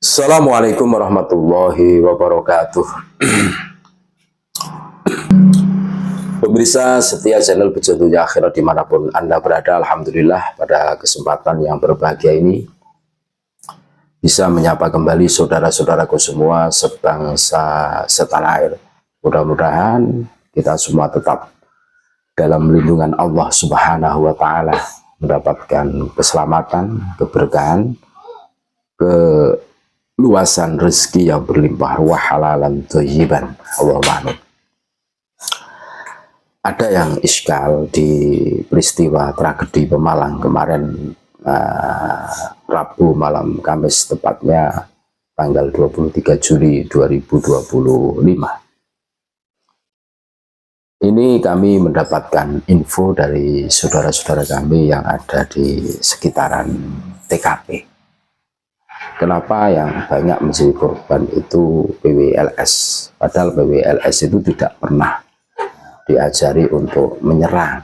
Assalamualaikum warahmatullahi wabarakatuh. Pemirsa setia channel Bejo Dunia Akhirat dimanapun Anda berada, Alhamdulillah pada kesempatan yang berbahagia ini bisa menyapa kembali saudara-saudaraku semua sebangsa setanah air. Mudah-mudahan kita semua tetap dalam lindungan Allah Subhanahu wa Ta'ala, mendapatkan keselamatan, keberkahan, luasan rezeki yang berlimpah ruah halalan thayyiban. Allahumma amin. Ada yang iskal di peristiwa tragedi Pemalang kemarin, Rabu malam Kamis, tepatnya tanggal 23 Juli 2025. Ini kami mendapatkan info dari saudara-saudara kami yang ada di sekitaran TKP. Kenapa yang banyak menjadi korban itu PWLS? Padahal PWLS itu tidak pernah diajari untuk menyerang,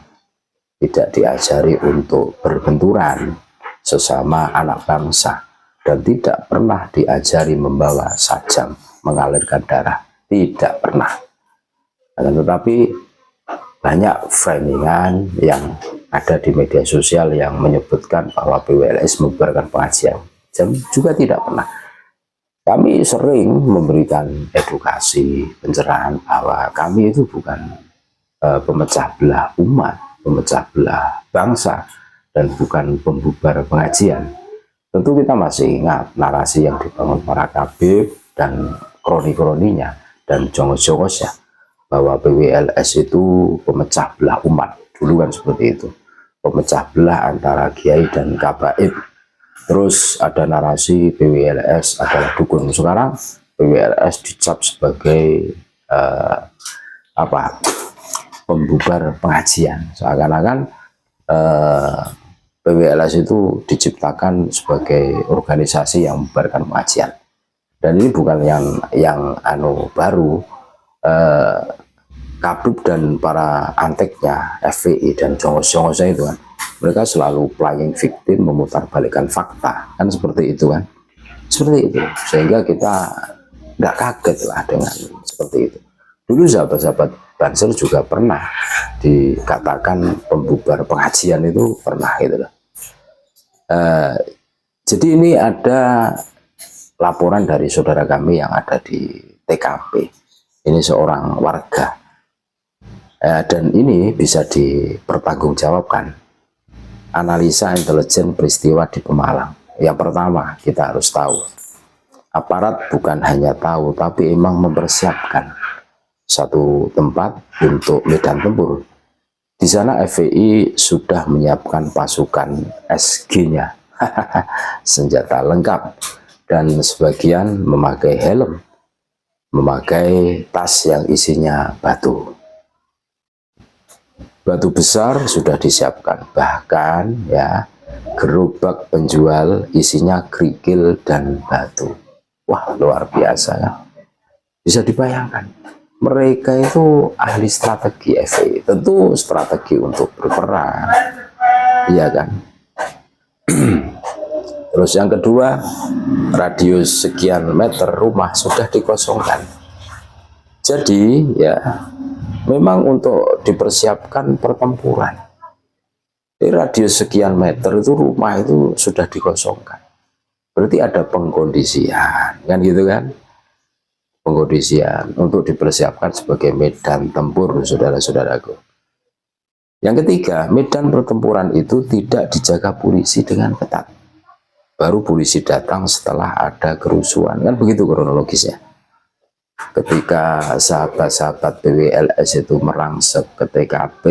tidak diajari untuk berbenturan sesama anak bangsa, dan tidak pernah diajari membawa sajam, mengalirkan darah, tidak pernah. Tetapi banyak framingan yang ada di media sosial yang menyebutkan bahwa PWLS membubarkan pengajian. Juga tidak pernah. Kami sering memberikan edukasi, pencerahan bahwa kami itu bukan pemecah belah umat, pemecah belah bangsa, dan bukan pembubar pengajian. Tentu kita masih ingat narasi yang dibangun para kabib dan kroni-kroninya dan jongos-jongosnya bahwa PWLS itu pemecah belah umat. Dulu kan seperti itu, pemecah belah antara kiai dan kabaib. Terus ada narasi PWLS adalah dukun. Sekarang PWLS dicap sebagai pembubar pengajian. Seakan-akan PWLS itu diciptakan sebagai organisasi yang membubarkan pengajian. Dan ini bukan yang baru. Kabib dan para anteknya, FPI dan jongos-jongosnya itu kan, mereka selalu playing victim, memutarbalikkan fakta, kan seperti itu kan, seperti itu, sehingga kita nggak kaget lah dengan seperti itu. Dulu sahabat-sahabat Banser juga pernah dikatakan pembubar pengajian, itu pernah gitu loh. Jadi ini ada laporan dari saudara kami yang ada di TKP. Ini seorang warga. Dan ini bisa dipertanggungjawabkan. Analisa intelijen peristiwa di Pemalang. Yang pertama, kita harus tahu, aparat bukan hanya tahu, tapi emang mempersiapkan satu tempat untuk medan tempur. Di sana FPI sudah menyiapkan pasukan SG-nya, senjata lengkap, dan sebagian memakai helm, memakai tas yang isinya batu. Batu besar sudah disiapkan, bahkan ya gerobak penjual isinya kerikil dan batu. Wah, luar biasa ya. Bisa dibayangkan, mereka itu ahli strategi FPI, tentu strategi untuk berperang, iya kan. Terus yang kedua, radius sekian meter rumah sudah dikosongkan. Jadi ya memang untuk dipersiapkan pertempuran. Di radius sekian meter itu rumah itu sudah dikosongkan. Berarti ada pengkondisian, kan gitu kan? Pengkondisian untuk dipersiapkan sebagai medan tempur, saudara-saudaraku. Yang ketiga, medan pertempuran itu tidak dijaga polisi dengan ketat. Baru polisi datang setelah ada kerusuhan, kan begitu kronologisnya. Ketika sahabat-sahabat PWLS itu merangsek ke TKP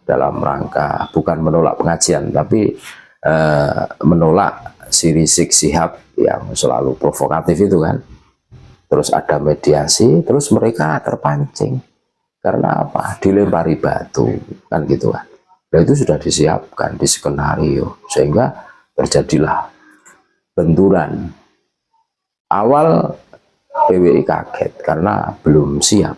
dalam rangka bukan menolak pengajian, tapi menolak si Rizik Syihab yang selalu provokatif itu kan. Terus ada mediasi, terus mereka terpancing. Karena apa? Dilempari batu, kan gitu kan. Nah, itu sudah disiapkan di skenario, sehingga terjadilah benturan. Awal PWI kaget karena belum siap,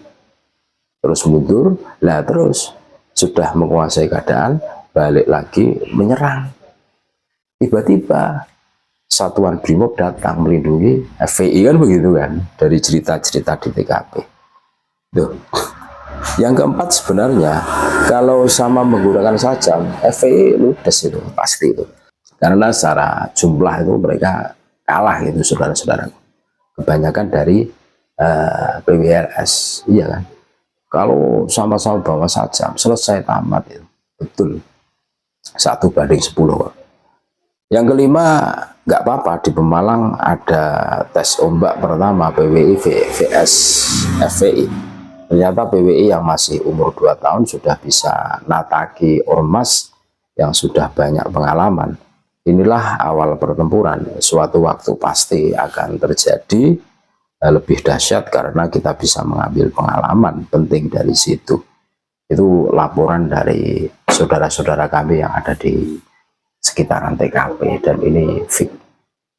terus mundur, terus sudah menguasai keadaan, balik lagi menyerang. Tiba-tiba Satuan Brimob datang melindungi FPI, kan begitu kan, dari cerita-cerita di TKP. Tuh. Yang keempat, sebenarnya kalau sama menggunakan sajam, FPI ludes itu pasti itu, karena secara jumlah itu mereka kalah gitu saudara-saudara, kebanyakan dari PWRS, iya kan. Kalau sama-sama bawa sajam, selesai tamat itu, betul 1/10. Yang kelima, nggak apa-apa di Pemalang ada tes ombak pertama PWI vs FPI. Ternyata PWI yang masih umur 2 tahun sudah bisa nataki ormas yang sudah banyak pengalaman. Inilah awal pertempuran, suatu waktu pasti akan terjadi lebih dahsyat karena kita bisa mengambil pengalaman penting dari situ. Itu laporan dari saudara-saudara kami yang ada di sekitaran TKP, dan ini fix.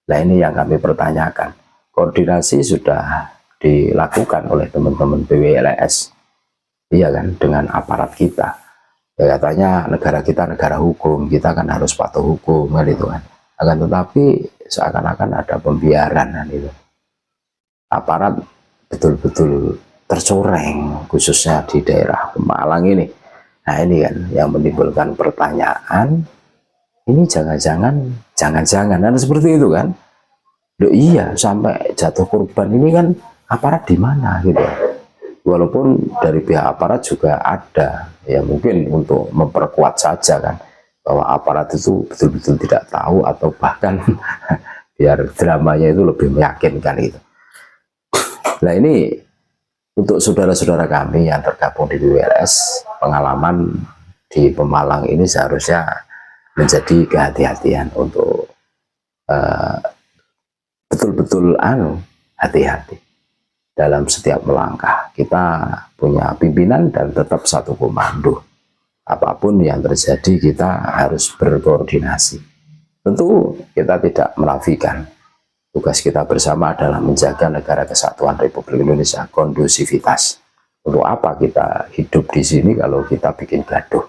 Nah, ini yang kami pertanyakan. Koordinasi sudah dilakukan oleh teman-teman PWLS, iya kan, dengan aparat kita. Ya, katanya negara kita negara hukum, kita kan harus patuh hukum kan itu kan. Akan tetapi seakan-akan ada pembiaran kan itu. Aparat betul-betul tercoreng, khususnya di daerah Pemalang ini. Nah, ini kan yang menimbulkan pertanyaan, ini jangan-jangan kan seperti itu kan. Loh, iya, sampai jatuh korban ini kan aparat di mana gitu. Walaupun dari pihak aparat juga ada ya, mungkin untuk memperkuat saja kan, bahwa aparat itu betul-betul tidak tahu, atau bahkan biar dramanya itu lebih meyakinkan gitu. Nah, ini untuk saudara-saudara kami yang tergabung di PWLS, pengalaman di Pemalang ini seharusnya menjadi kehati-hatian untuk betul-betul hati-hati dalam setiap melangkah. Kita punya pimpinan dan tetap satu komando. Apapun yang terjadi kita harus berkoordinasi. Tentu kita tidak menafikan tugas kita bersama adalah menjaga negara kesatuan Republik Indonesia kondusivitas. Untuk apa kita hidup di sini kalau kita bikin gaduh?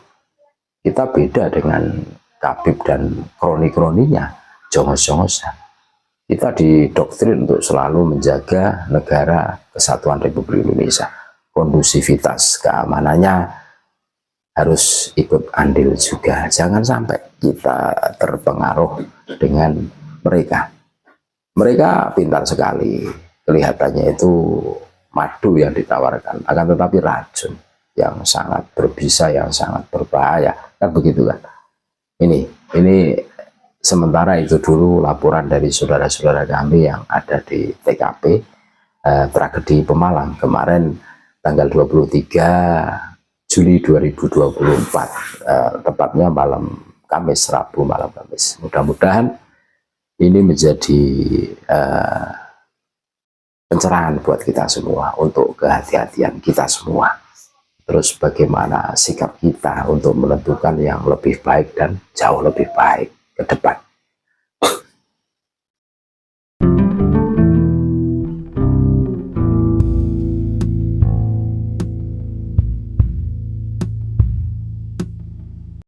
Kita beda dengan Kabib dan kroni-kroninya, jongos-jongosan. Kita didoktrin untuk selalu menjaga negara kesatuan Republik Indonesia, kondusivitas, keamanannya harus ikut andil juga. Jangan sampai kita terpengaruh dengan mereka. Mereka pintar sekali, kelihatannya itu madu yang ditawarkan, akan tetapi racun yang sangat berbisa, yang sangat berbahaya, kan begitu kan. Ini sementara itu dulu laporan dari saudara-saudara kami yang ada di TKP tragedi Pemalang kemarin tanggal 23 Juli 2024, tepatnya malam Kamis, Rabu malam Kamis. Mudah-mudahan ini menjadi pencerahan buat kita semua, untuk kehati-hatian kita semua. Terus bagaimana sikap kita untuk menentukan yang lebih baik dan jauh lebih baik ke depan.